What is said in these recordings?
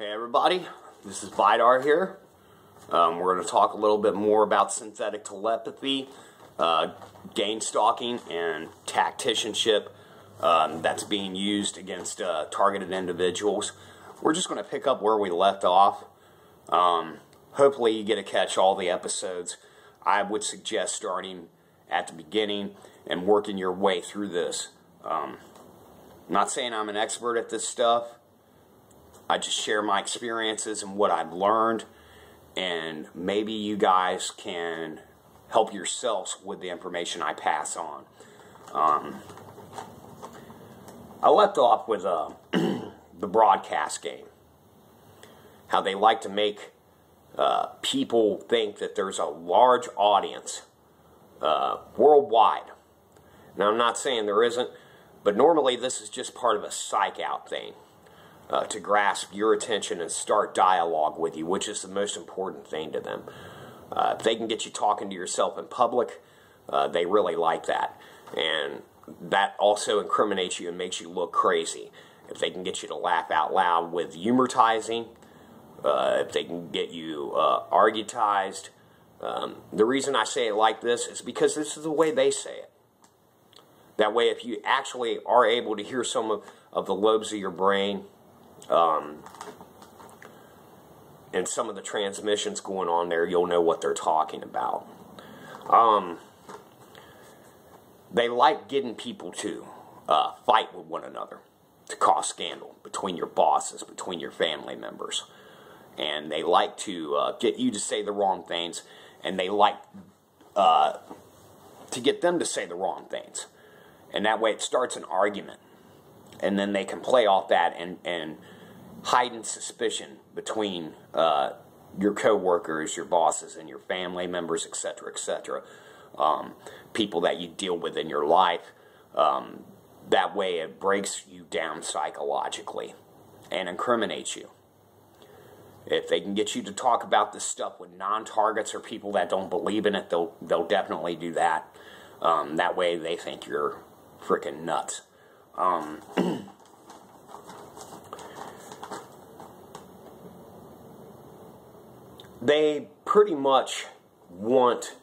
Hey everybody, this is Vidar here. We're going to talk a little bit more about synthetic telepathy, gain stalking, and tacticianship that's being used against targeted individuals. We're just going to pick up where we left off. Hopefully you get to catch all the episodes. I would suggest starting at the beginning and working your way through this. I'm not saying I'm an expert at this stuff. I just share my experiences and what I've learned, and maybe you guys can help yourselves with the information I pass on. I left off with the broadcast game. How they like to make people think that there's a large audience worldwide. Now, I'm not saying there isn't, but normally this is just part of a psych out thing. To grasp your attention and start dialogue with you, which is the most important thing to them. If they can get you talking to yourself in public, they really like that. And that also incriminates you and makes you look crazy. If they can get you to laugh out loud with humortizing, if they can get you argutized. The reason I say it like this is because this is the way they say it. That way, if you actually are able to hear some of the lobes of your brain, and some of the transmissions going on there, you'll know what they're talking about. They like getting people to fight with one another, to cause scandal between your bosses, between your family members. And they like to get you to say the wrong things, and they like to get them to say the wrong things. And that way it starts an argument. And then they can play off that and heighten suspicion between your co-workers, your bosses, and your family members, etc., etc. People that you deal with in your life. That way it breaks you down psychologically and incriminates you. If they can get you to talk about this stuff with non-targets or people that don't believe in it, they'll definitely do that. That way they think you're freaking nuts. They pretty much want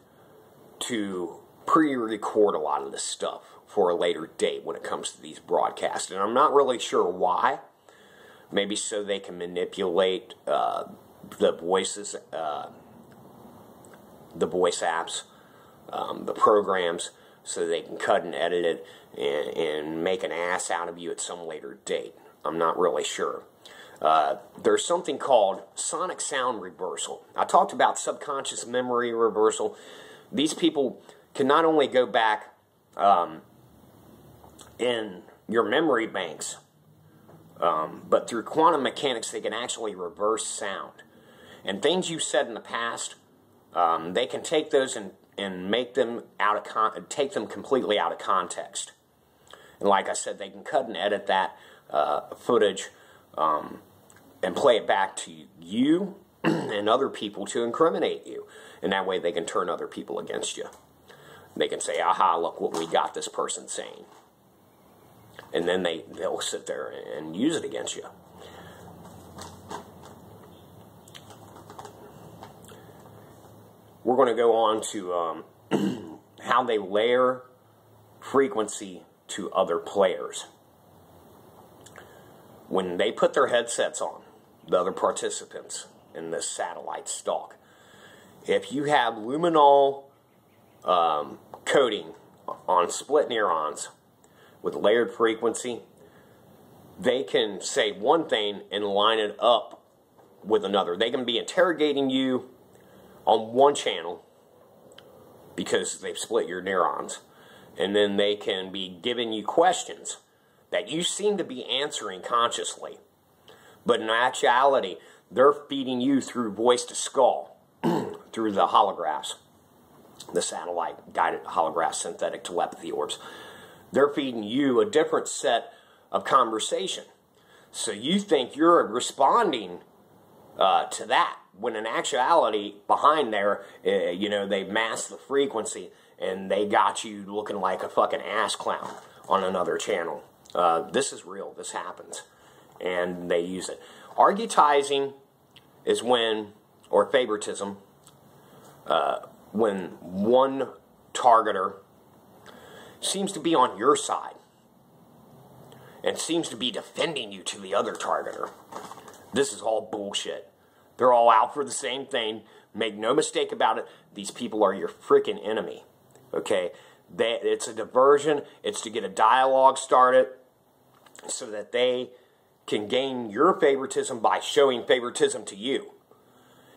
to pre-record a lot of this stuff for a later date when it comes to these broadcasts. And I'm not really sure why. Maybe so they can manipulate the voices, the voice apps, the programs, so they can cut and edit it and make an ass out of you at some later date. I'm not really sure. There's something called sonic sound reversal. I talked about subconscious memory reversal. These people can not only go back in your memory banks, but through quantum mechanics they can actually reverse sound. And things you said in the past, they can take those and make them take them completely out of context. And like I said, they can cut and edit that footage and play it back to you and other people to incriminate you. And that way they can turn other people against you. They can say, aha, look what we got this person saying. And then they'll sit there and use it against you. We're going to go on to how they layer frequency to other players. When they put their headsets on, the other participants in this satellite stalk, if you have luminol coding on split neurons with layered frequency, they can say one thing and line it up with another. They can be interrogating you on one channel because they've split your neurons, and then they can be giving you questions that you seem to be answering consciously, but in actuality they're feeding you through voice to skull through the holographs, the satellite guided holograph synthetic telepathy orbs. They're feeding you a different set of conversation, so you think you're responding to that, when in actuality behind there, they masked the frequency and they got you looking like a fucking ass clown on another channel. This is real. This happens. And they use it. Argutizing is when, or favoritism, when one targeter seems to be on your side and seems to be defending you to the other targeter. This is all bullshit. They're all out for the same thing. Make no mistake about it. These people are your freaking enemy. Okay? It's a diversion. It's to get a dialogue started so that they can gain your favoritism by showing favoritism to you.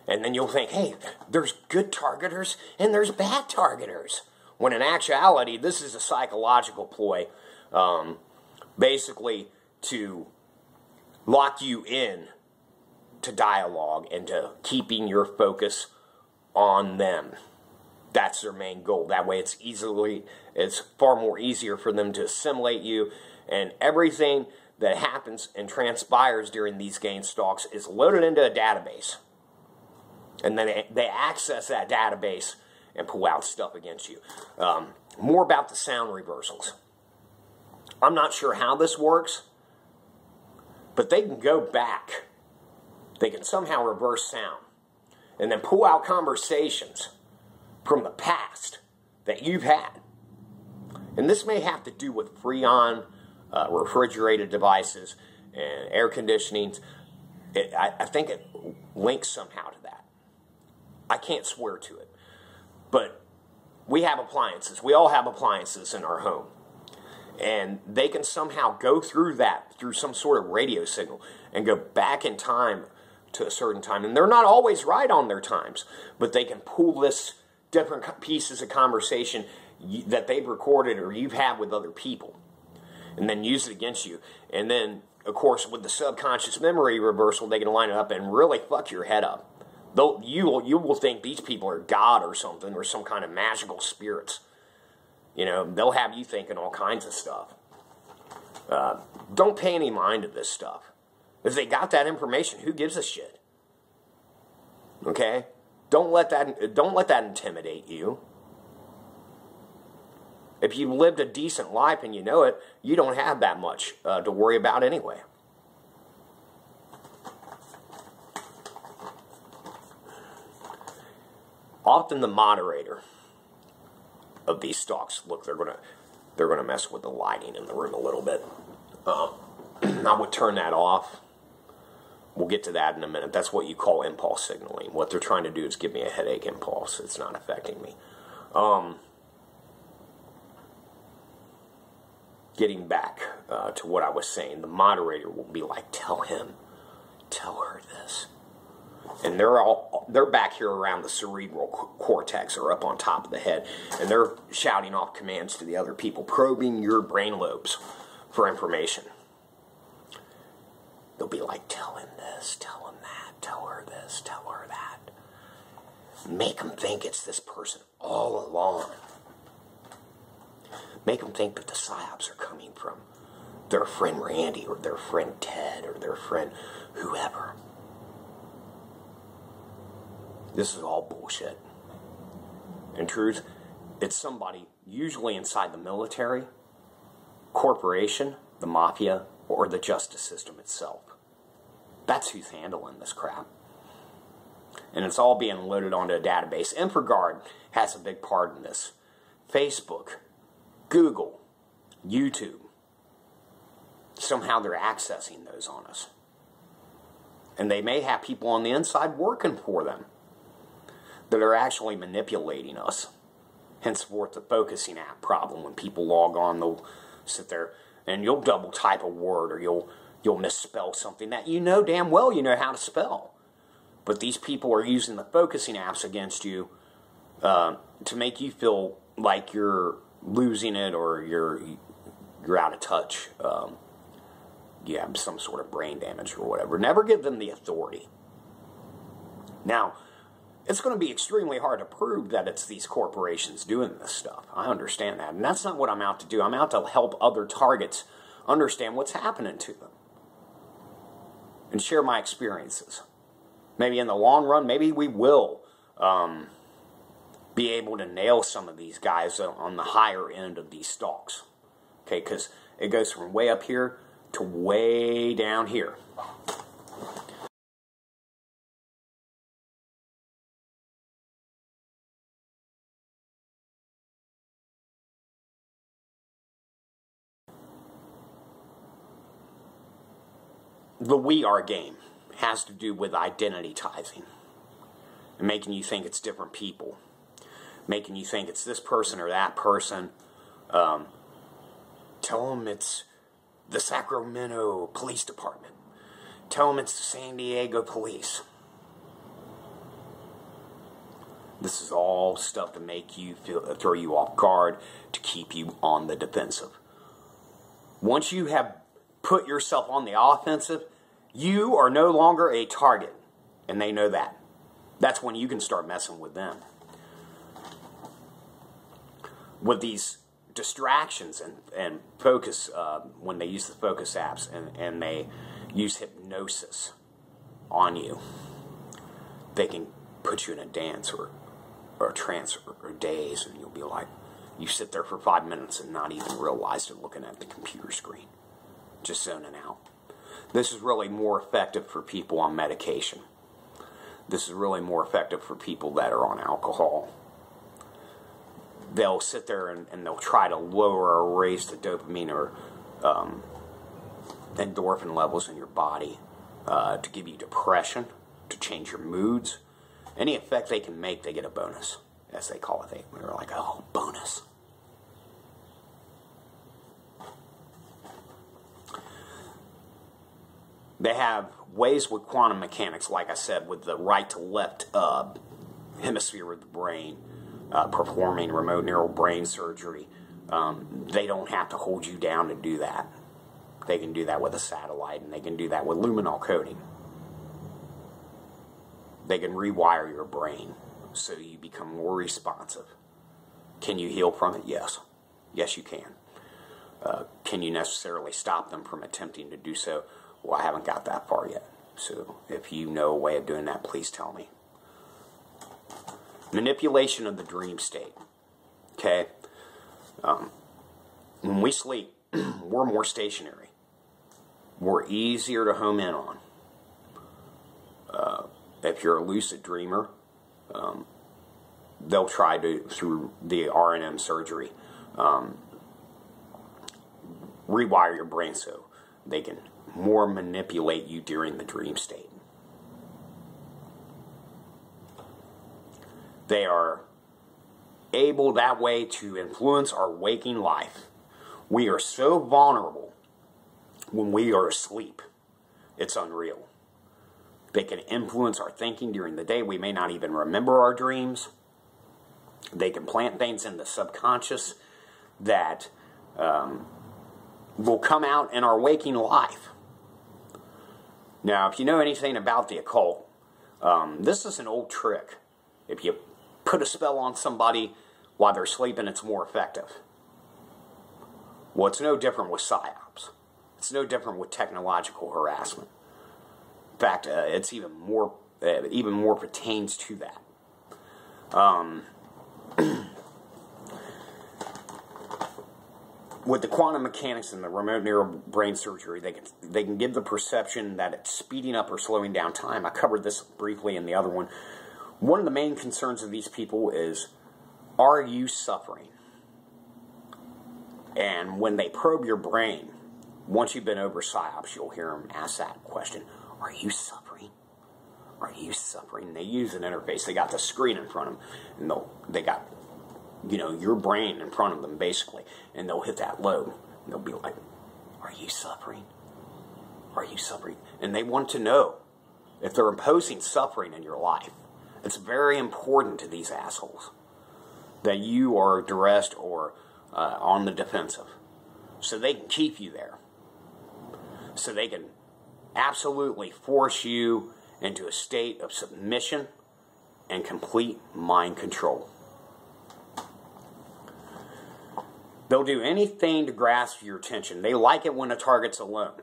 And then you'll think, hey, there's good targeters and there's bad targeters. When in actuality, this is a psychological ploy, basically to lock you in to dialogue and to keeping your focus on them. That's their main goal. That way it's far more easier for them to assimilate you, and everything that happens and transpires during these game stalks is loaded into a database. And then they access that database and pull out stuff against you. More about the sound reversals. I'm not sure how this works, but they can go back. They can somehow reverse sound and then pull out conversations from the past that you've had. And this may have to do with Freon, refrigerated devices, and air conditioning. I think it links somehow to that. I can't swear to it. But we have appliances. We all have appliances in our home. And they can somehow go through that, through some sort of radio signal, and go back in time to a certain time. And they're not always right on their times, but they can pull this different pieces of conversation that they've recorded or you've had with other people, and then use it against you. And then, of course, with the subconscious memory reversal, they can line it up and really fuck your head up. You will think these people are God or something, or some kind of magical spirits. You know, they'll have you thinking all kinds of stuff. Don't pay any mind to this stuff. If they got that information, who gives a shit? Okay? Don't let that intimidate you. If you lived a decent life and you know it, you don't have that much to worry about anyway. Often the moderator of these stalks, look, they're gonna mess with the lighting in the room a little bit. I would turn that off. We'll get to that in a minute. That's what you call impulse signaling. What they're trying to do is give me a headache impulse. It's not affecting me. Getting back to what I was saying, the moderator will be like, tell him, tell her this. And they're back here around the cerebral cortex, or up on top of the head, and they're shouting off commands to the other people, probing your brain lobes for information. They'll be like, tell him this, tell him that, tell her this, tell her that. Make them think it's this person all along. Make them think that the psyops are coming from their friend Randy, or their friend Ted, or their friend whoever. This is all bullshit. In truth, it's somebody, usually inside the military, corporation, the mafia, or the justice system itself. That's who's handling this crap. And it's all being loaded onto a database. InfraGard has a big part in this. Facebook, Google, YouTube. Somehow they're accessing those on us. And they may have people on the inside working for them that are actually manipulating us. Henceforth, the focusing app problem. When people log on, they'll sit there and you'll double type a word, or you'll misspell something that you know damn well you know how to spell. But these people are using the focusing apps against you to make you feel like you're losing it, or you're out of touch. You have some sort of brain damage or whatever. Never give them the authority. Now, it's going to be extremely hard to prove that it's these corporations doing this stuff. I understand that. And that's not what I'm out to do. I'm out to help other targets understand what's happening to them. And share my experiences. Maybe in the long run, maybe we will be able to nail some of these guys on the higher end of these stalks. Okay, because it goes from way up here to way down here. the we are game has to do with identitizing and making you think it's different people, making you think it's this person or that person. Tell them it's the Sacramento Police Department. Tell them it's the San Diego Police. This is all stuff to make you throw you off guard, to keep you on the defensive. Once you have put yourself on the offensive, you are no longer a target, and they know that. That's when you can start messing with them. With these distractions and focus, when they use the focus apps and they use hypnosis on you, they can put you in a dance or a trance or daze, and you'll be like, you sit there for 5 minutes and not even realize you're looking at the computer screen, just zoning out. This is really more effective for people on medication. This is really more effective for people that are on alcohol. They'll sit there and they'll try to lower or raise the dopamine or endorphin levels in your body to give you depression, to change your moods. Any effect they can make, they get a bonus, as they call it. They're like, oh, bonus. They have ways with quantum mechanics, like I said, with the right to left hemisphere of the brain, performing remote neural brain surgery. They don't have to hold you down to do that. They can do that with a satellite, and they can do that with luminol coding. They can rewire your brain so you become more responsive. Can you heal from it? Yes. Yes, you can. Can you necessarily stop them from attempting to do so? Well, I haven't got that far yet. So if you know a way of doing that, please tell me. Manipulation of the dream state. Okay? When we sleep, we're more stationary. We're easier to home in on. If you're a lucid dreamer, they'll try to, through the R&M surgery, rewire your brain so they can more manipulate you during the dream state. They are able that way to influence our waking life. We are so vulnerable when we are asleep. It's unreal. They can influence our thinking during the day. We may not even remember our dreams. They can plant things in the subconscious that will come out in our waking life. Now, if you know anything about the occult, this is an old trick. If you put a spell on somebody while they're sleeping, it's more effective. Well, it's no different with psyops. It's no different with technological harassment. In fact, it's even more pertains to that. With the quantum mechanics and the remote neural brain surgery, they can give the perception that it's speeding up or slowing down time. I covered this briefly in the other one. One of the main concerns of these people is, are you suffering? And when they probe your brain, once you've been over psyops, you'll hear them ask that question. Are you suffering? Are you suffering? And they use an interface. They got the screen in front of them. And they got, your brain in front of them, basically. And they'll hit that load. And they'll be like, are you suffering? Are you suffering? And they want to know if they're imposing suffering in your life. It's very important to these assholes that you are duressed or on the defensive. So they can keep you there. So they can absolutely force you into a state of submission and complete mind control. They'll do anything to grasp your attention. They like it when a target's alone.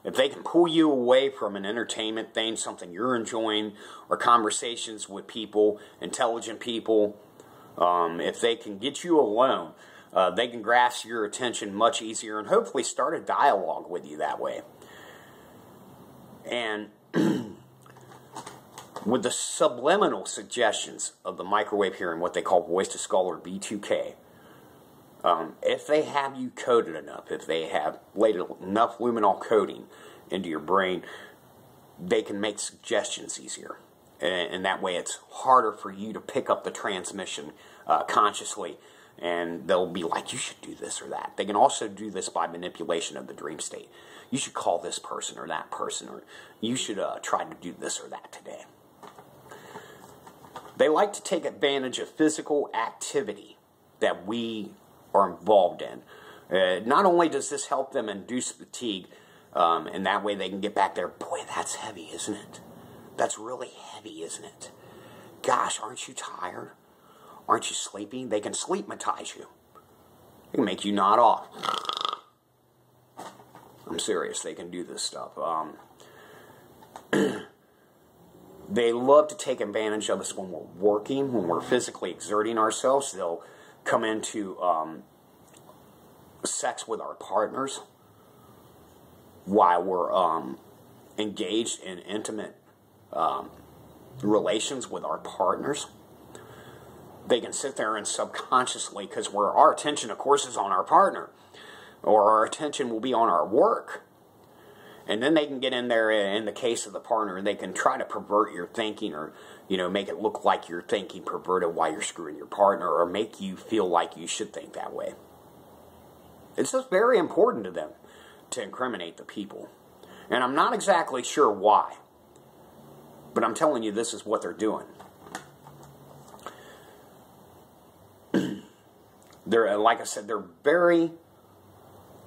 If they can pull you away from an entertainment thing, something you're enjoying, or conversations with people, intelligent people, if they can get you alone, they can grasp your attention much easier and hopefully start a dialogue with you that way. And with the subliminal suggestions of the microwave hearing, what they call voice to skull or V2K, if they have you coded enough, if they have laid enough luminol coding, into your brain, they can make suggestions easier. And that way it's harder for you to pick up the transmission consciously. And they'll be like, you should do this or that. They can also do this by manipulation of the dream state. You should call this person or that person, or you should try to do this or that today. They like to take advantage of physical activity that we are involved in. Not only does this help them induce fatigue, and that way they can get back there. Boy, that's heavy, isn't it? That's really heavy, isn't it? Gosh, aren't you tired? Aren't you sleepy? They can sleepmatize you. They can make you nod off. I'm serious. They can do this stuff. They love to take advantage of us when we're working, when we're physically exerting ourselves. They'll come into sex with our partners while we're engaged in intimate relations with our partners. They can sit there and subconsciously, because our attention, of course, is on our partner, or our attention will be on our work. And then they can get in there, in the case of the partner, they can try to pervert your thinking, or, you know, make it look like you're thinking perverted while you're screwing your partner, or make you feel like you should think that way. It's just very important to them to incriminate the people. And I'm not exactly sure why, but I'm telling you, this is what they're doing. They're, like I said, they're very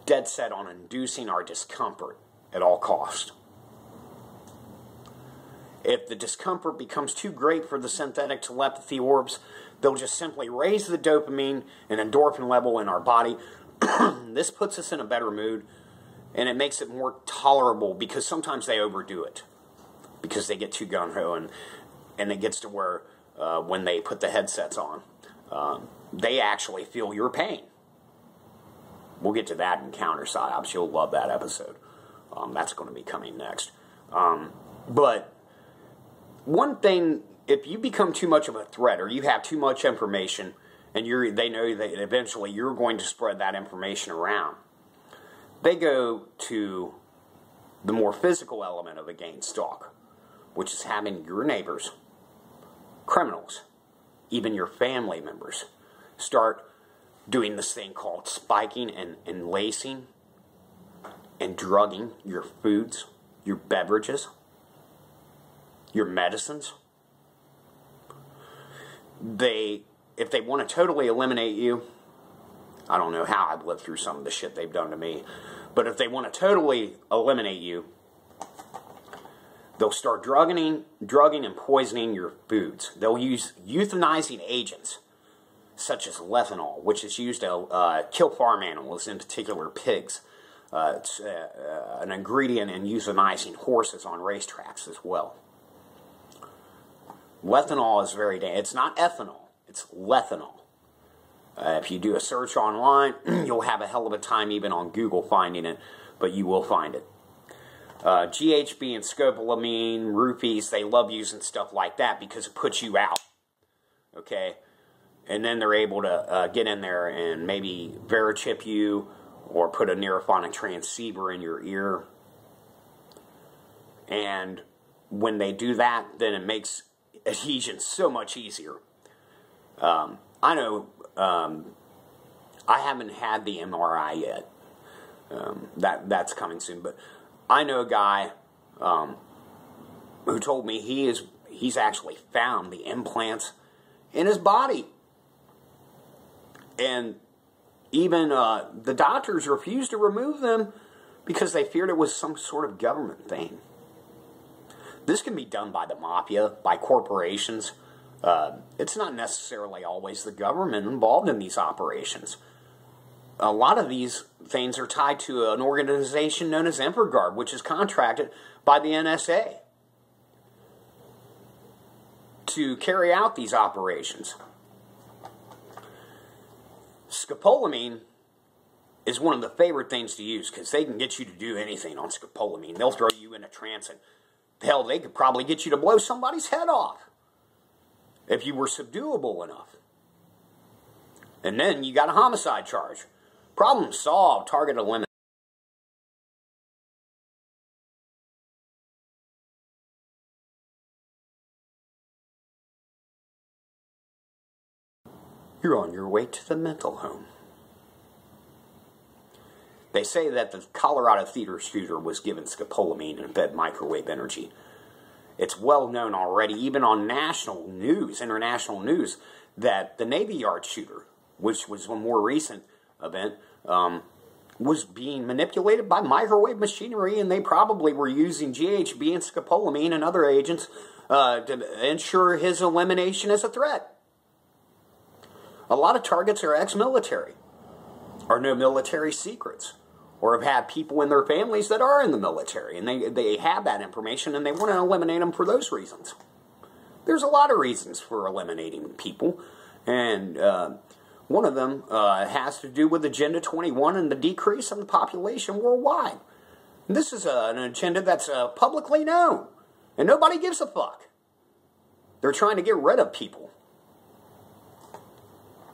dead set on inducing our discomfort at all costs. If the discomfort becomes too great for the synthetic telepathy orbs, they'll just simply raise the dopamine and endorphin level in our body. This puts us in a better mood, and it makes it more tolerable, because sometimes they overdo it, because they get too gung-ho, and it gets to where when they put the headsets on, they actually feel your pain. We'll get to that in Counter Psyops. You'll love that episode. That's going to be coming next. But one thing, if you become too much of a threat, or you have too much information, and they know that eventually you're going to spread that information around, they go to the more physical element of a gain stalk, which is having your neighbors, criminals, even your family members, start doing this thing called spiking and lacing and drugging your foods, your beverages, your medicines. If they want to totally eliminate you, I don't know how I've lived through some of the shit they've done to me, but if they want to totally eliminate you, they'll start drugging and poisoning your foods. They'll use euthanizing agents, such as lethanol, which is used to kill farm animals, in particular pigs. It's an ingredient in euthanizing horses on racetracks as well. Lethanol is very dangerous. It's not ethanol, it's lethanol. If you do a search online, you'll have a hell of a time even on Google finding it, but you will find it. GHB and scopolamine, roofies, they love using stuff like that because it puts you out. Okay? And then they're able to get in there and maybe verichip you, or put a neurophonic transceiver in your ear. And when they do that, then it makes adhesion so much easier. I know I haven't had the MRI yet. That's coming soon. But I know a guy who told me he's actually found the implants in his body. And even the doctors refused to remove them because they feared it was some sort of government thing. This can be done by the mafia, by corporations. It's not necessarily always the government involved in these operations. A lot of these things are tied to an organization known as EmperGuard, which is contracted by the NSA to carry out these operations. Scopolamine is one of the favorite things to use because they can get you to do anything on scopolamine. They'll throw you in a trance, and hell, they could probably get you to blow somebody's head off if you were subduable enough. And then you got a homicide charge. Problem solved, target eliminated. you're on your way to the mental home. They say that the Colorado theater shooter was given scopolamine and fed microwave energy. It's well known already, even on national news, international news, that the Navy Yard shooter, which was a more recent event, was being manipulated by microwave machinery, and they probably were using GHB and scopolamine and other agents to ensure his elimination as a threat. A lot of targets are ex-military, or no military secrets, or have had people in their families that are in the military, and they have that information, and they want to eliminate them for those reasons. There's a lot of reasons for eliminating people, and one of them has to do with Agenda 21 and the decrease in the population worldwide. And this is an agenda that's publicly known, and nobody gives a fuck. They're trying to get rid of people.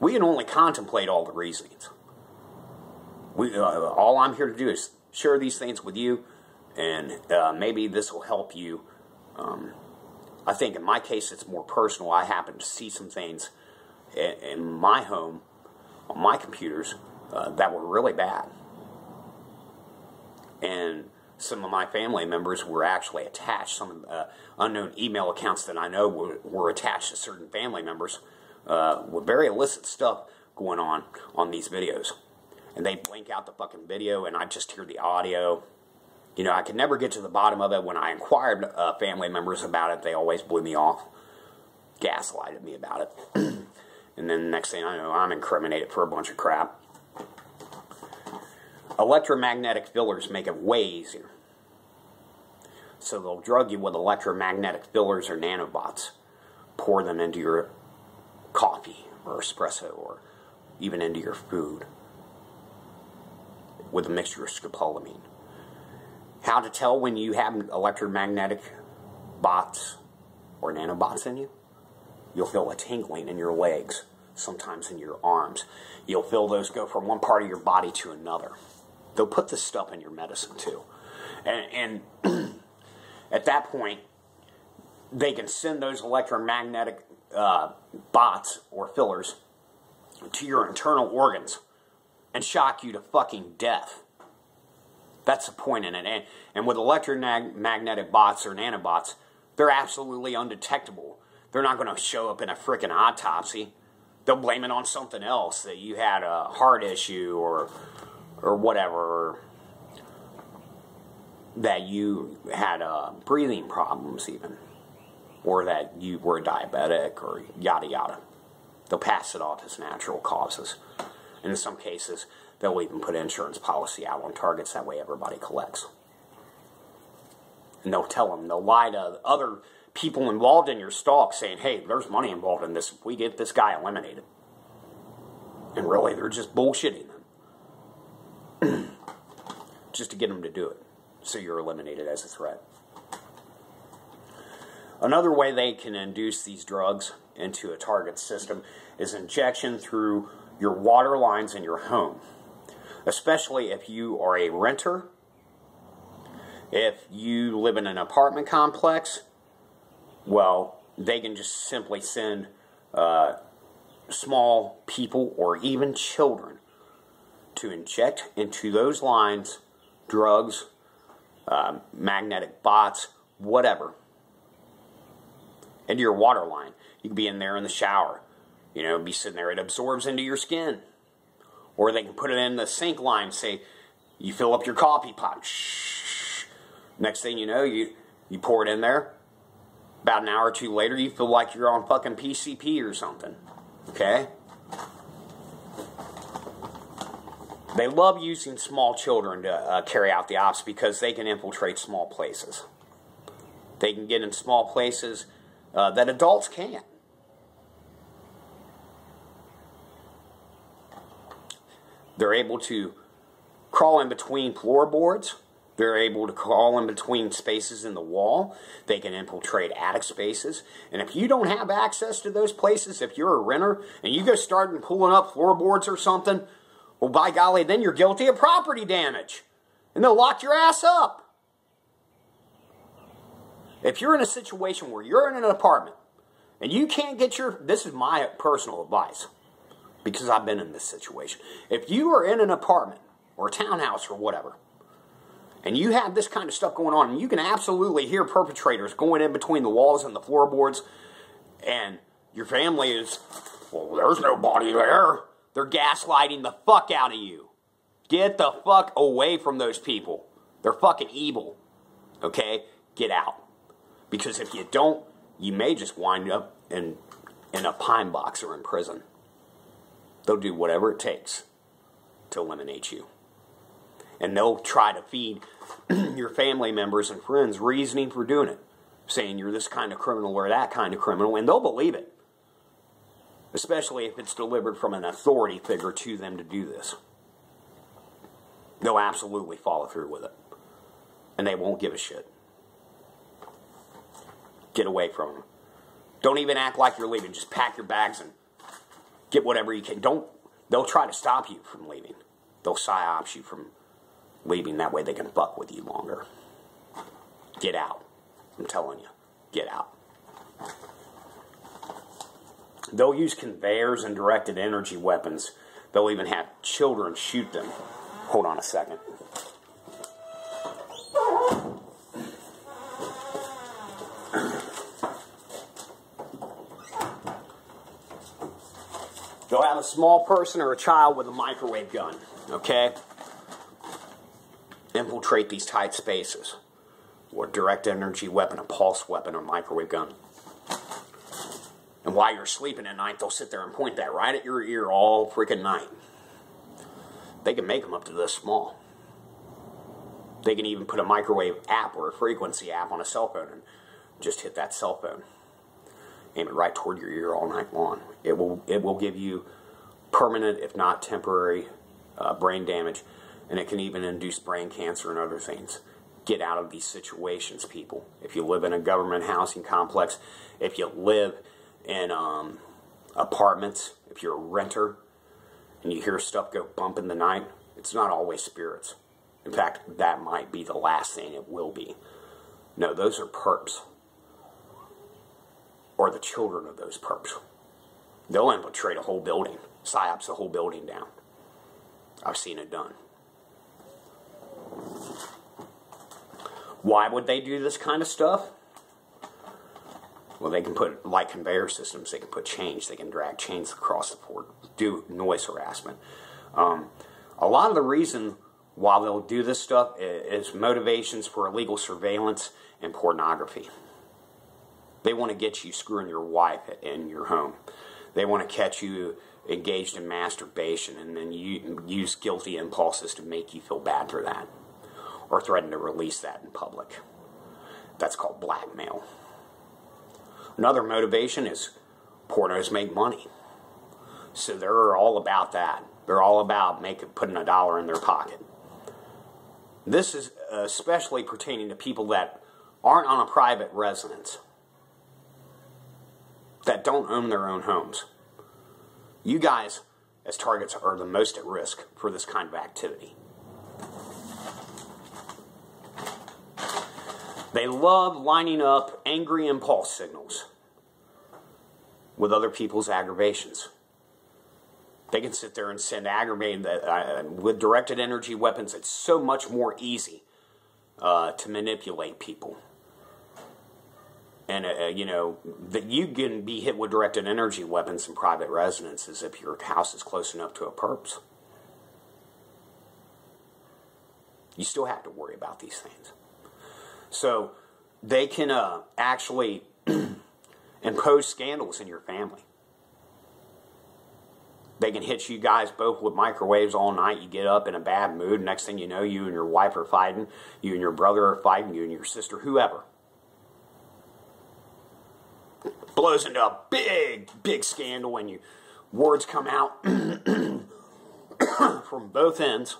We can only contemplate all the reasons. All I'm here to do is share these things with you, and maybe this will help you. I think in my case it's more personal. I happen to see some things in my home, on my computers, that were really bad. And some of my family members were actually attached. Some unknown email accounts that I know were attached to certain family members with very illicit stuff going on these videos. And they blink out the fucking video, and I just hear the audio. You know, I could never get to the bottom of it. When I inquired family members about it, they always blew me off, gaslighted me about it. And then the next thing I know, I'm incriminated for a bunch of crap. Electromagnetic fillers make it way easier. So they'll drug you with electromagnetic fillers or nanobots. Pour them into your coffee or espresso or even into your food with a mixture of scopolamine. How to tell when you have electromagnetic bots or nanobots in you? You'll feel a tingling in your legs, sometimes in your arms. You'll feel those go from one part of your body to another. They'll put this stuff in your medicine too. And at that point, they can send those electromagnetic bots or fillers to your internal organs and shock you to fucking death. That's the point in it. And with electromagnetic bots or nanobots, they're absolutely undetectable. They're not going to show up in a freaking autopsy. They'll blame it on something else, that you had a heart issue or whatever, or that you had breathing problems even, or that you were diabetic, or yada yada. They'll pass it off as natural causes. And in some cases, they'll even put insurance policy out on targets, that way everybody collects. And they'll tell them, they'll lie to other people involved in your stalk saying, hey, there's money involved in this if we get this guy eliminated. And really, they're just bullshitting them. Just to get them to do it, so you're eliminated as a threat. Another way they can induce these drugs into a target system is injection through your water lines in your home. Especially if you are a renter, if you live in an apartment complex, well, they can just simply send small people or even children to inject into those lines drugs, magnetic bots, whatever, into your water line. You could be in there in the shower, you know, be sitting there, it absorbs into your skin. Or they can put it in the sink line, say, you fill up your coffee pot, shh. Next thing you know, you pour it in there. About an hour or two later, you feel like you're on fucking PCP or something. Okay? They love using small children to carry out the ops because they can infiltrate small places. They can get in small places that adults can't. They're able to crawl in between floorboards. They're able to crawl in between spaces in the wall. They can infiltrate attic spaces. And if you don't have access to those places, if you're a renter, and you go starting pulling up floorboards or something, well, by golly, then you're guilty of property damage. And they'll lock your ass up. If you're in a situation where you're in an apartment, and you can't get your, this is my personal advice, because I've been in this situation. If you are in an apartment or a townhouse or whatever, and you have this kind of stuff going on, and you can absolutely hear perpetrators going in between the walls and the floorboards, and your family is, well, there's nobody there. They're gaslighting the fuck out of you. Get the fuck away from those people. They're fucking evil. Okay? Get out. Because if you don't, you may just wind up in a pine box or in prison. They'll do whatever it takes to eliminate you. And they'll try to feed your family members and friends reasoning for doing it. Saying you're this kind of criminal or that kind of criminal. And they'll believe it. Especially if it's delivered from an authority figure to them to do this. They'll absolutely follow through with it. And they won't give a shit. Get away from them. Don't even act like you're leaving. Just pack your bags and get whatever you can. They'll try to stop you from leaving. They'll psyops you from leaving. That way they can fuck with you longer. Get out. I'm telling you. Get out. They'll use conveyors and directed energy weapons. They'll even have children shoot them. Hold on a second. They'll have a small person or a child with a microwave gun, okay? Infiltrate these tight spaces. Or direct energy weapon, a pulse weapon, or microwave gun. And while you're sleeping at night, they'll sit there and point that right at your ear all freaking night. They can make them up to this small. They can even put a microwave app or a frequency app on a cell phone and just hit that cell phone. Aim it right toward your ear all night long. It will give you permanent, if not temporary, brain damage. And it can even induce brain cancer and other things. Get out of these situations, people. If you live in a government housing complex, if you live in apartments, if you're a renter, and you hear stuff go bump in the night, it's not always spirits. In fact, that might be the last thing it will be. No, those are perps. Or the children of those perps. They'll infiltrate a whole building. Psyops the whole building down. I've seen it done. Why would they do this kind of stuff? Well, they can put, like conveyor systems, they can put chains. They can drag chains across the board. Do noise harassment. A lot of the reason why they'll do this stuff is motivations for illegal surveillance and pornography. They want to get you screwing your wife in your home. They want to catch you engaged in masturbation and then you use guilty impulses to make you feel bad for that. Or threaten to release that in public. That's called blackmail. Another motivation is pornos make money. So they're all about that. They're all about putting $1 in their pocket. This is especially pertaining to people that aren't on a private residence. That don't own their own homes. You guys, as targets, are the most at risk for this kind of activity. They love lining up angry impulse signals with other people's aggravations. They can sit there and send aggravating with directed energy weapons. It's so much more easy to manipulate people. And, you know, that you can be hit with directed energy weapons in private residences if your house is close enough to a perps. You still have to worry about these things. So they can actually impose scandals in your family. They can hit you guys both with microwaves all night. You get up in a bad mood. Next thing you know, you and your wife are fighting. You and your brother are fighting. You and your sister, whoever. Blows into a big, big scandal and words come out from both ends,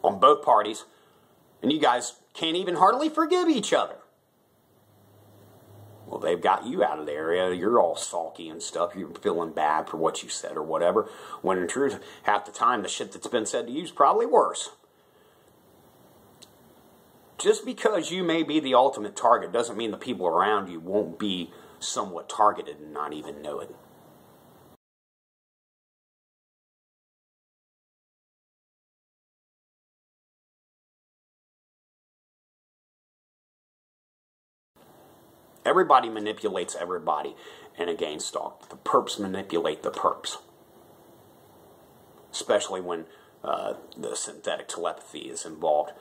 on both parties, and you guys can't even hardly forgive each other. Well, they've got you out of the area. You're all sulky and stuff. You're feeling bad for what you said or whatever. When in truth, half the time, the shit that's been said to you is probably worse. Just because you may be the ultimate target doesn't mean the people around you won't be somewhat targeted and not even know it. Everybody manipulates everybody in a game stalk. The perps manipulate the perps. Especially when the synthetic telepathy is involved.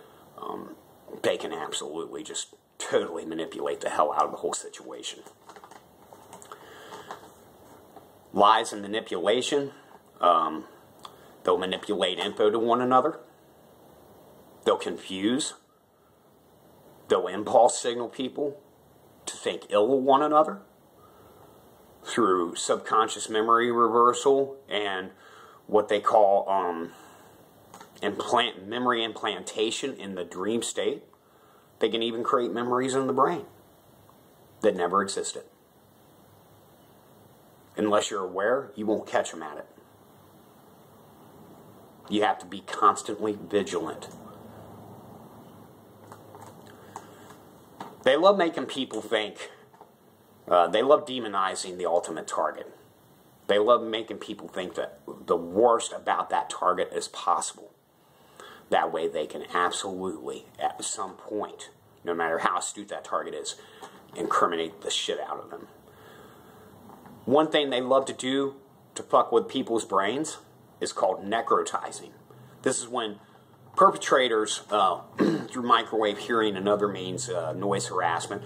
They can absolutely just totally manipulate the hell out of the whole situation. Lies and manipulation. They'll manipulate info to one another. They'll confuse. They'll impulse signal people to think ill of one another through subconscious memory reversal and what they call memory implantation in the dream state. They can even create memories in the brain that never existed. Unless you're aware, you won't catch them at it. You have to be constantly vigilant. They love making people think. They love demonizing the ultimate target. They love making people think that the worst about that target is possible. That way they can absolutely, at some point, no matter how astute that target is, incriminate the shit out of them. One thing they love to do to fuck with people's brains is called necrotizing. This is when perpetrators, through microwave hearing and other means, noise harassment,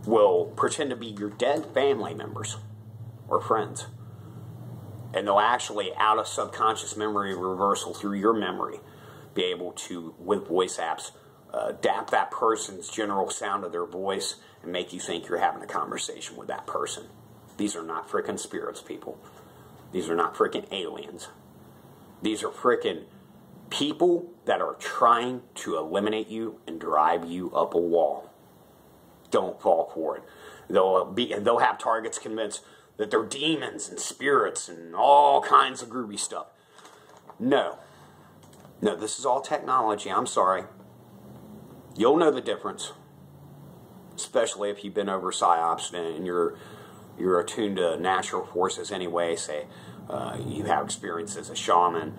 will pretend to be your dead family members or friends. And they'll actually, out of subconscious memory reversal through your memory, be able to, with voice apps, adapt that person's general sound of their voice and make you think you're having a conversation with that person. These are not frickin' spirits, people. These are not frickin' aliens. These are frickin' people that are trying to eliminate you and drive you up a wall. Don't fall for it. They'll have targets convinced that they're demons and spirits and all kinds of groovy stuff. No. No, this is all technology. I'm sorry. You'll know the difference. Especially if you've been over psyops and you're attuned to natural forces anyway. Say you have experience as a shaman.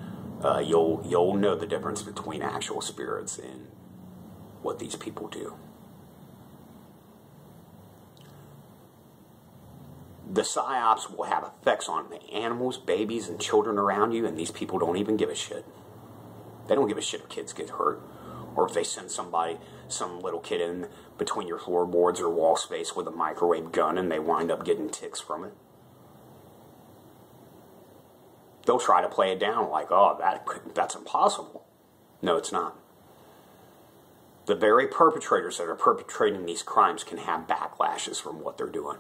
You'll know the difference between actual spirits and what these people do. The psyops will have effects on the animals, babies, and children around you, and these people don't even give a shit. They don't give a shit if kids get hurt, or if they send some little kid in between your floorboards or wall space with a microwave gun and they wind up getting ticks from it. They'll try to play it down like, oh, that's impossible. No, it's not. The very perpetrators that are perpetrating these crimes can have backlashes from what they're doing.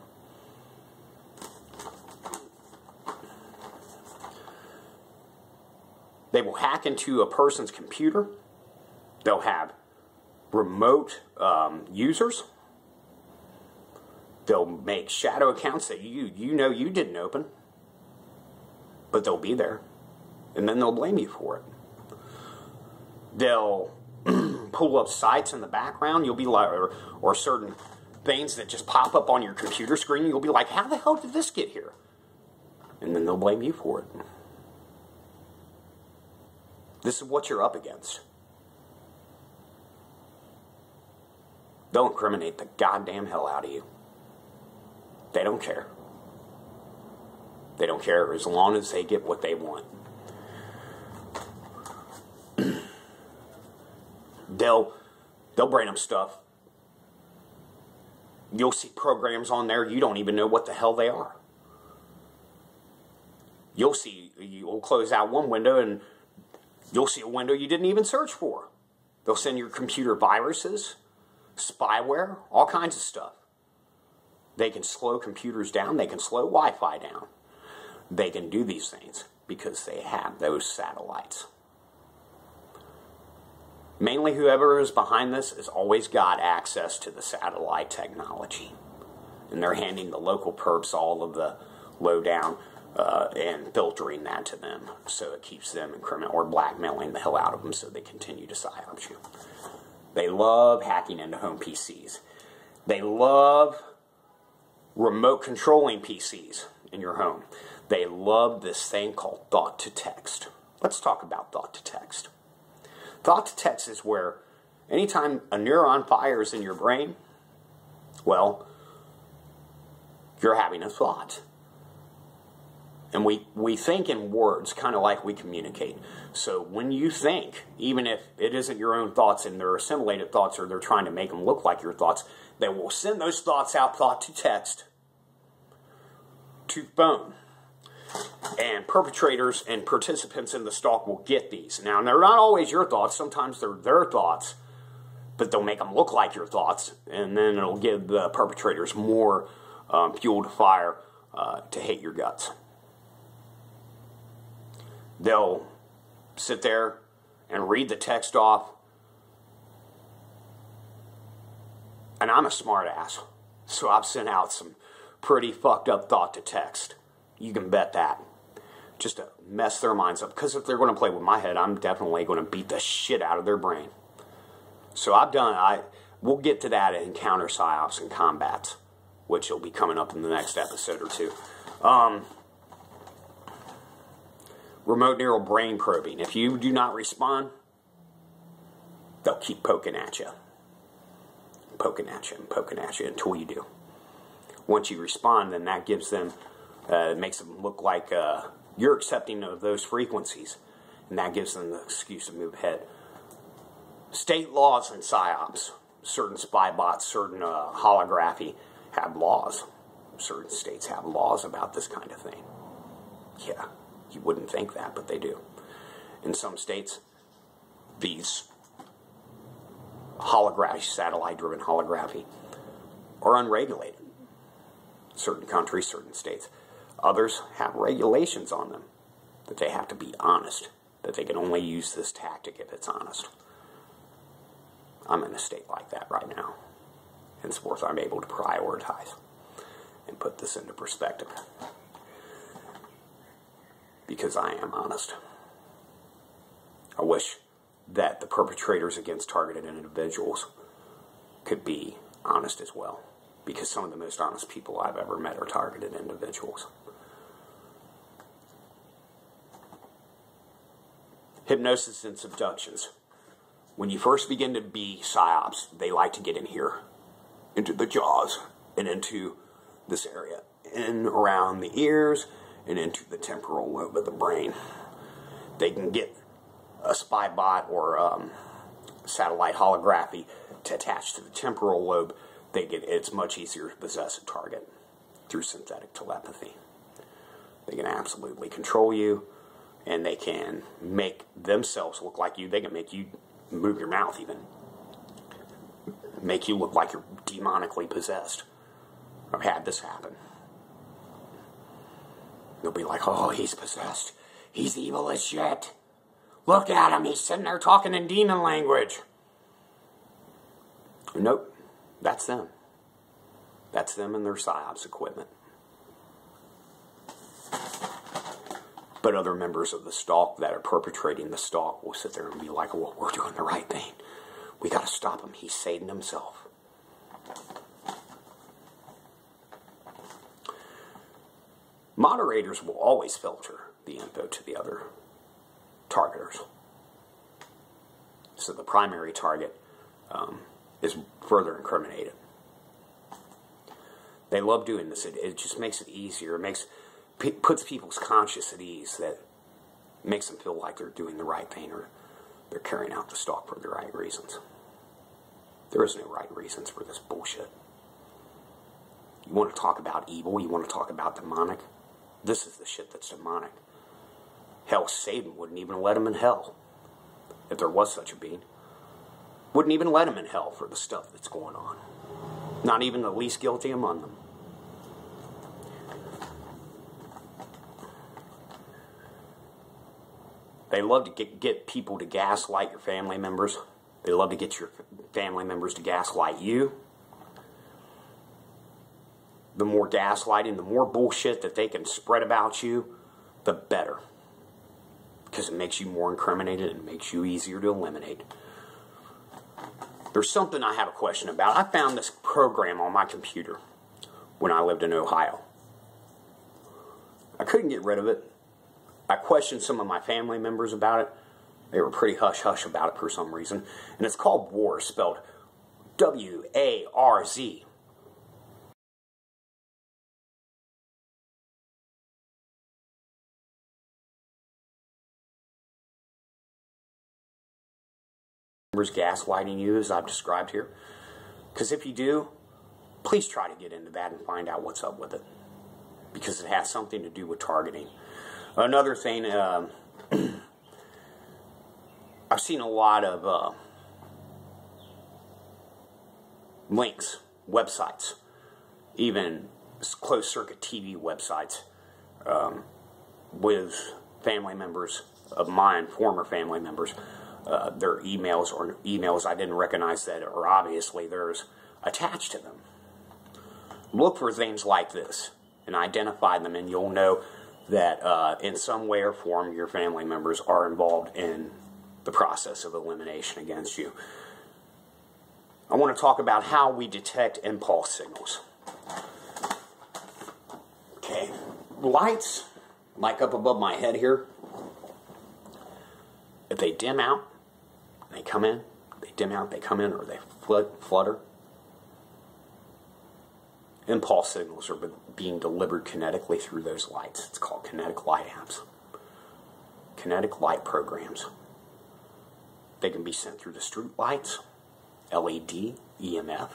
They will hack into a person's computer. They'll have remote users. They'll make shadow accounts that you know you didn't open. But they'll be there. And then they'll blame you for it. They'll pull up sites in the background. You'll be like, or certain things that just pop up on your computer screen. You'll be like, how the hell did this get here? And then they'll blame you for it. This is what you're up against. They'll incriminate the goddamn hell out of you. They don't care. They don't care as long as they get what they want. They'll bring them stuff. You'll see programs on there you don't even know what the hell they are. You'll close out one window and you'll see a window you didn't even search for. They'll send your computer viruses, spyware, all kinds of stuff. They can slow computers down. They can slow Wi-Fi down. They can do these things because they have those satellites. Mainly whoever is behind this has always got access to the satellite technology. And they're handing the local perps all of the lowdown and filtering that to them, so it keeps them incriminating or blackmailing the hell out of them so they continue to psyop you. They love hacking into home PCs. They love remote controlling PCs in your home. They love this thing called thought to text. Let's talk about thought to text. Thought to text is where anytime a neuron fires in your brain, well, You're having a thought. And we think in words, kind of like we communicate. So when you think, even if it isn't your own thoughts and they're assimilated thoughts or they're trying to make them look like your thoughts, they will send those thoughts out, thought to text, to phone. And perpetrators and participants in the stalk will get these. Now, they're not always your thoughts. Sometimes they're their thoughts, but they'll make them look like your thoughts. And then it'll give the perpetrators more fuel to fire to hate your guts. They'll sit there and read the text off. And I'm a smart ass, so I've sent out some pretty fucked up thought to text. You can bet that. Just to mess their minds up. Because if they're going to play with my head, I'm definitely going to beat the shit out of their brain. So we'll get to that in counter psyops and combats, which will be coming up in the next episode or two. Remote neural brain probing. If you do not respond, they'll keep poking at you. Poking at you and poking at you until you do. Once you respond, then that gives them, makes them look like you're accepting of those frequencies. And that gives them the excuse to move ahead. State laws and psyops. Certain spy bots, certain holography have laws. Certain states have laws about this kind of thing. Yeah. You wouldn't think that, but they do. In some states, these holography, satellite-driven holography, are unregulated. Certain countries, certain states. Others have regulations on them, that they have to be honest, that they can only use this tactic if it's honest. I'm in a state like that right now. Henceforth, I'm able to prioritize and put this into perspective. Because I am honest. I wish that the perpetrators against targeted individuals could be honest as well. Because some of the most honest people I've ever met are targeted individuals. Hypnosis and subductions. When you first begin to be psyops, they like to get in here, into the jaws, and into this area, in around the ears, and into the temporal lobe of the brain. They can get a spy bot or satellite holography to attach to the temporal lobe. It's much easier to possess a target through synthetic telepathy. They can absolutely control you, and they can make themselves look like you. They can make you move your mouth even. Make you look like you're demonically possessed. I've had this happen. They'll be like, oh, he's possessed. He's evil as shit. Look at him. He's sitting there talking in demon language. Nope. That's them. That's them and their psyops equipment. But other members of the stalk that are perpetrating the stalk will sit there and be like, well, we're doing the right thing. We got to stop him. He's Satan himself. Moderators will always filter the info to the other targeters. So the primary target is further incriminated. They love doing this. It just makes it easier. It puts people's conscience at ease. That makes them feel like they're doing the right thing or they're carrying out the stalk for the right reasons. There is no right reasons for this bullshit. You want to talk about evil? You want to talk about demonic? This is the shit that's demonic. Hell, Satan wouldn't even let him in hell. If there was such a being. Wouldn't even let him in hell for the stuff that's going on. Not even the least guilty among them. They love to get people to gaslight your family members. They love to get your family members to gaslight you. The more gaslighting, the more bullshit that they can spread about you, the better. Because it makes you more incriminated and makes you easier to eliminate. There's something I have a question about. I found this program on my computer when I lived in Ohio. I couldn't get rid of it. I questioned some of my family members about it. They were pretty hush-hush about it for some reason. And it's called WARZ, spelled W-A-R-Z. members gaslighting you as I've described here? Because if you do, please try to get into that and find out what's up with it. Because it has something to do with targeting. Another thing, I've seen a lot of links, websites, even closed-circuit TV websites with family members of mine, former family members, their emails or emails I didn't recognize that are obviously theirs attached to them. Look for things like this and identify them, and you'll know that in some way or form your family members are involved in the process of elimination against you. I want to talk about how we detect impulse signals. Okay, lights, like up above my head here, if they dim out, they come in, they dim out, they come in, or they flutter, impulse signals are being delivered kinetically through those lights. It's called kinetic light apps. Kinetic light programs. They can be sent through the street lights, LED, EMF.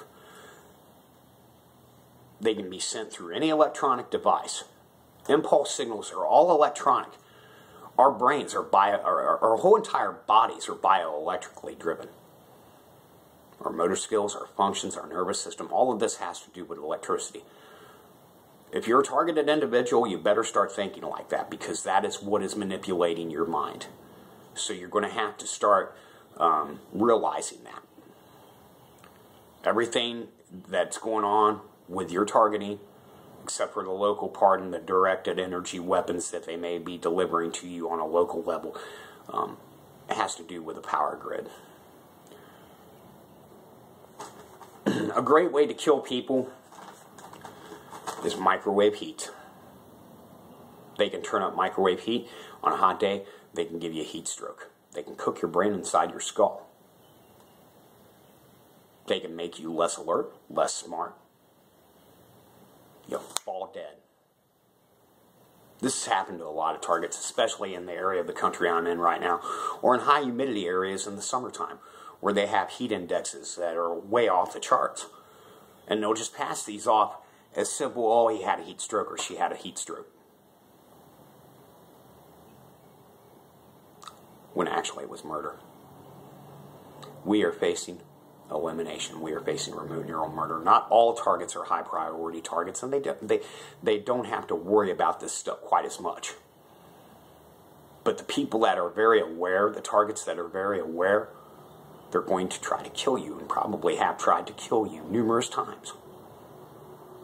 They can be sent through any electronic device. Impulse signals are all electronic. Our brains are our whole entire bodies are bioelectrically driven. Our motor skills, our functions, our nervous system, all of this has to do with electricity. If you're a targeted individual, you better start thinking like that, because that is what is manipulating your mind. So you're going to have to start realizing that. Everything that's going on with your targeting, except for the local part and the directed energy weapons that they may be delivering to you on a local level, it has to do with the power grid. A great way to kill people is microwave heat. They can turn up microwave heat on a hot day. They can give you a heat stroke. They can cook your brain inside your skull. They can make you less alert, less smart. You'll fall dead. This has happened to a lot of targets, especially in the area of the country I'm in right now, or in high humidity areas in the summertime, where they have heat indexes that are way off the charts. And they'll just pass these off as simple, oh, he had a heat stroke or she had a heat stroke. When actually it was murder. We are facing elimination. We are facing remote neural murder. Not all targets are high priority targets, and they don't have to worry about this stuff quite as much. But the people that are very aware, the targets that are very aware, they're going to try to kill you, and probably have tried to kill you numerous times.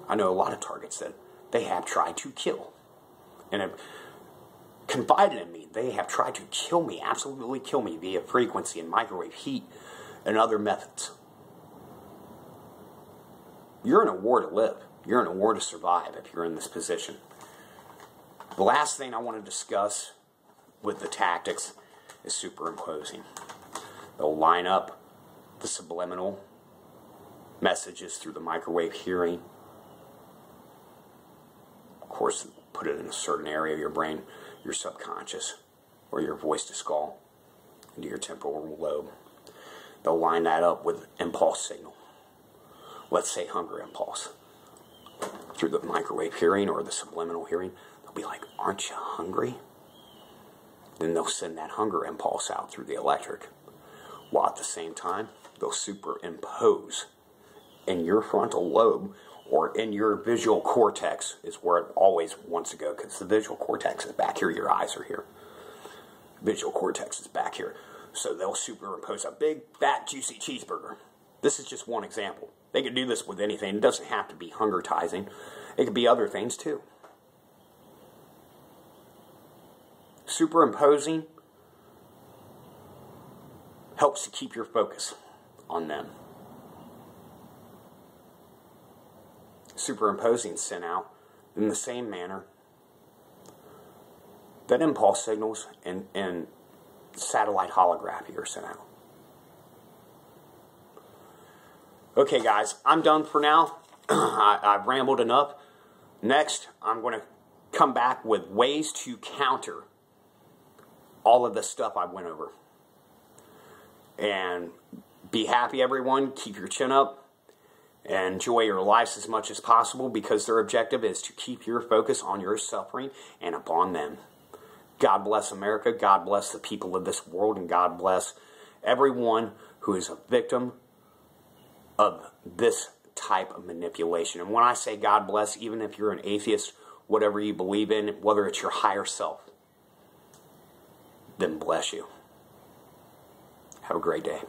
I know a lot of targets that they have tried to kill, and have confided in me. They have tried to kill me, absolutely kill me, via frequency and microwave heat and other methods. You're in a war to live. You're in a war to survive if you're in this position. The last thing I want to discuss with the tactics is superimposing. They'll line up the subliminal messages through the microwave hearing. Of course, put it in a certain area of your brain, your subconscious, or your voice to skull, into your temporal lobe. They'll line that up with impulse signal. Let's say hunger impulse. Through the microwave hearing or the subliminal hearing, they'll be like, aren't you hungry? Then they'll send that hunger impulse out through the electric. While at the same time, they'll superimpose in your frontal lobe or in your visual cortex, is where it always wants to go, because the visual cortex is back here, your eyes are here. Visual cortex is back here. So they'll superimpose a big, fat, juicy cheeseburger. This is just one example. They could do this with anything. It doesn't have to be hungertizing. It could be other things too. Superimposing helps to keep your focus on them. Superimposing sent out in the same manner that impulse signals and satellite holography are sent out. Okay, guys, I'm done for now. I've rambled enough. Next, I'm going to come back with ways to counter all of the stuff I went over. And Be happy, everyone. Keep your chin up. And enjoy your lives as much as possible, because their objective is to keep your focus on your suffering and upon them. God bless America. God bless the people of this world. And God bless everyone who is a victim of this type of manipulation. And when I say God bless, even if you're an atheist, whatever you believe in, whether it's your higher self, then bless you. Have a great day.